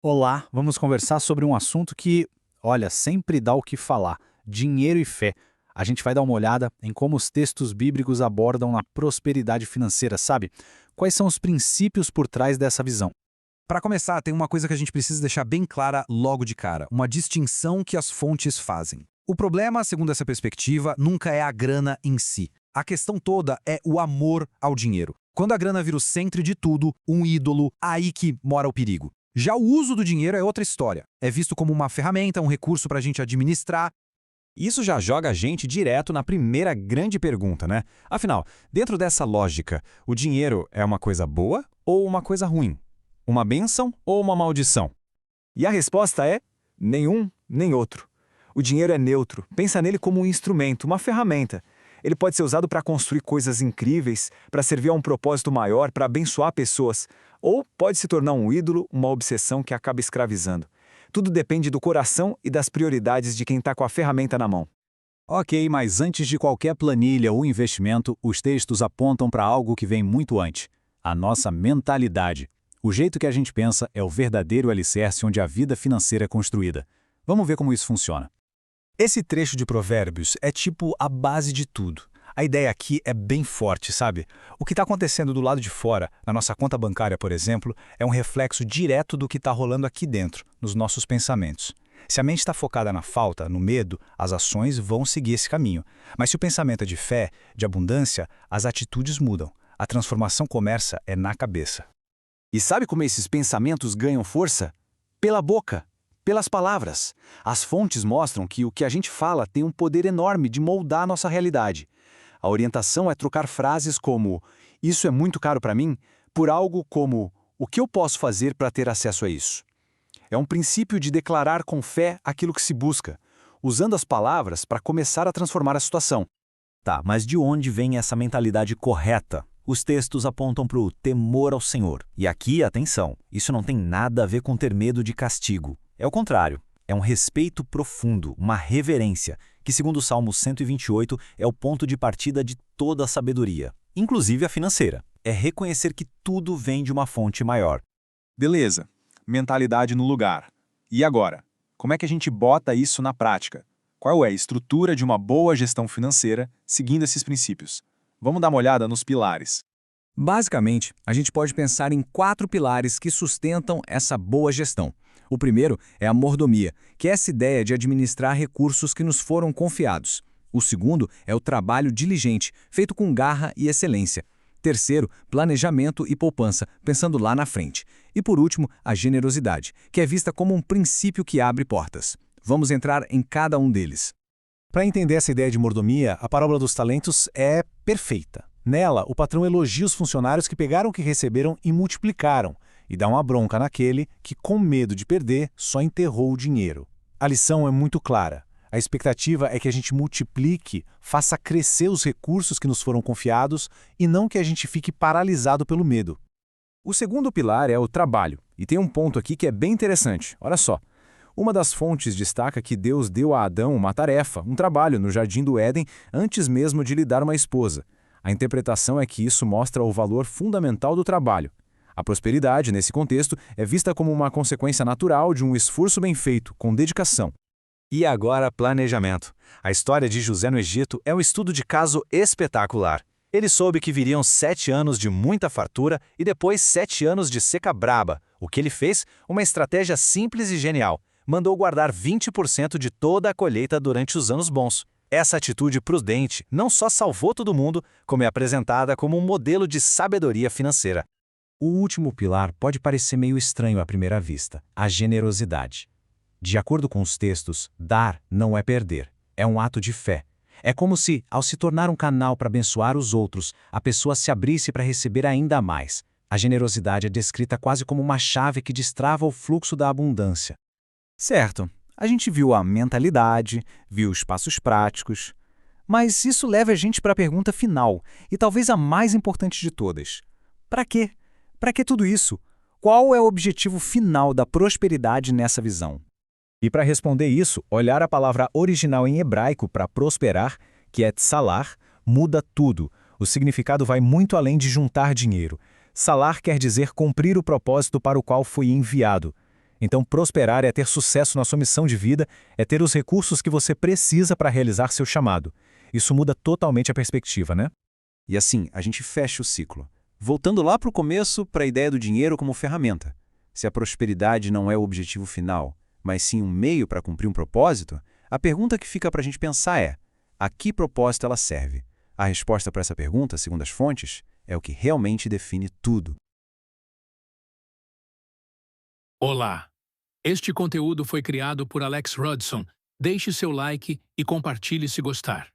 Olá, vamos conversar sobre um assunto que, olha, sempre dá o que falar: dinheiro e fé. A gente vai dar uma olhada em como os textos bíblicos abordam a prosperidade financeira, sabe? Quais são os princípios por trás dessa visão? Para começar, tem uma coisa que a gente precisa deixar bem clara logo de cara, uma distinção que as fontes fazem. O problema, segundo essa perspectiva, nunca é a grana em si. A questão toda é o amor ao dinheiro. Quando a grana vira o centro de tudo, um ídolo, aí que mora o perigo. Já o uso do dinheiro é outra história. É visto como uma ferramenta, um recurso para a gente administrar. Isso já joga a gente direto na primeira grande pergunta, né? Afinal, dentro dessa lógica, o dinheiro é uma coisa boa ou uma coisa ruim? Uma bênção ou uma maldição? E a resposta é nenhum nem outro. O dinheiro é neutro, pensa nele como um instrumento, uma ferramenta. Ele pode ser usado para construir coisas incríveis, para servir a um propósito maior, para abençoar pessoas, ou pode se tornar um ídolo, uma obsessão que acaba escravizando. Tudo depende do coração e das prioridades de quem está com a ferramenta na mão. Ok, mas antes de qualquer planilha ou investimento, os textos apontam para algo que vem muito antes: a nossa mentalidade. O jeito que a gente pensa é o verdadeiro alicerce onde a vida financeira é construída. Vamos ver como isso funciona. Esse trecho de Provérbios é tipo a base de tudo. A ideia aqui é bem forte, sabe? O que está acontecendo do lado de fora, na nossa conta bancária, por exemplo, é um reflexo direto do que está rolando aqui dentro, nos nossos pensamentos. Se a mente está focada na falta, no medo, as ações vão seguir esse caminho. Mas se o pensamento é de fé, de abundância, as atitudes mudam. A transformação começa na cabeça. E sabe como esses pensamentos ganham força? Pela boca, pelas palavras. As fontes mostram que o que a gente fala tem um poder enorme de moldar a nossa realidade. A orientação é trocar frases como "isso é muito caro para mim" por algo como "o que eu posso fazer para ter acesso a isso?". É um princípio de declarar com fé aquilo que se busca, usando as palavras para começar a transformar a situação. Tá, mas de onde vem essa mentalidade correta? Os textos apontam para o temor ao Senhor. E aqui, atenção, isso não tem nada a ver com ter medo de castigo. É o contrário. É um respeito profundo, uma reverência, que segundo o Salmo 128 é o ponto de partida de toda a sabedoria, inclusive a financeira. É reconhecer que tudo vem de uma fonte maior. Beleza, mentalidade no lugar. E agora? Como é que a gente bota isso na prática? Qual é a estrutura de uma boa gestão financeira seguindo esses princípios? Vamos dar uma olhada nos pilares. Basicamente, a gente pode pensar em 4 pilares que sustentam essa boa gestão. O primeiro é a mordomia, que é essa ideia de administrar recursos que nos foram confiados. O segundo é o trabalho diligente, feito com garra e excelência. Terceiro, planejamento e poupança, pensando lá na frente. E por último, a generosidade, que é vista como um princípio que abre portas. Vamos entrar em cada um deles. Para entender essa ideia de mordomia, a parábola dos talentos é perfeita. Nela, o patrão elogia os funcionários que pegaram o que receberam e multiplicaram, e dá uma bronca naquele que, com medo de perder, só enterrou o dinheiro. A lição é muito clara. A expectativa é que a gente multiplique, faça crescer os recursos que nos foram confiados e não que a gente fique paralisado pelo medo. O segundo pilar é o trabalho, e tem um ponto aqui que é bem interessante. Olha só. Uma das fontes destaca que Deus deu a Adão uma tarefa, um trabalho no Jardim do Éden antes mesmo de lhe dar uma esposa. A interpretação é que isso mostra o valor fundamental do trabalho. A prosperidade, nesse contexto, é vista como uma consequência natural de um esforço bem feito, com dedicação. E agora, planejamento. A história de José no Egito é um estudo de caso espetacular. Ele soube que viriam 7 anos de muita fartura e depois 7 anos de seca braba. O que ele fez? Uma estratégia simples e genial. Mandou guardar 20% de toda a colheita durante os anos bons. Essa atitude prudente não só salvou todo mundo, como é apresentada como um modelo de sabedoria financeira. O último pilar pode parecer meio estranho à primeira vista: a generosidade. De acordo com os textos, dar não é perder, é um ato de fé. É como se, ao se tornar um canal para abençoar os outros, a pessoa se abrisse para receber ainda mais. A generosidade é descrita quase como uma chave que destrava o fluxo da abundância. Certo, a gente viu a mentalidade, viu os passos práticos, mas isso leva a gente para a pergunta final, e talvez a mais importante de todas. Para quê? Para que tudo isso? Qual é o objetivo final da prosperidade nessa visão? E para responder isso, olhar a palavra original em hebraico para prosperar, que é tsalar, muda tudo. O significado vai muito além de juntar dinheiro. Salar quer dizer cumprir o propósito para o qual foi enviado. Então, prosperar é ter sucesso na sua missão de vida, é ter os recursos que você precisa para realizar seu chamado. Isso muda totalmente a perspectiva, né? E assim, a gente fecha o ciclo. Voltando lá para o começo, para a ideia do dinheiro como ferramenta. Se a prosperidade não é o objetivo final, mas sim um meio para cumprir um propósito, a pergunta que fica para a gente pensar é: a que propósito ela serve? A resposta para essa pergunta, segundo as fontes, é o que realmente define tudo. Olá! Este conteúdo foi criado por Alex Rodson. Deixe seu like e compartilhe se gostar.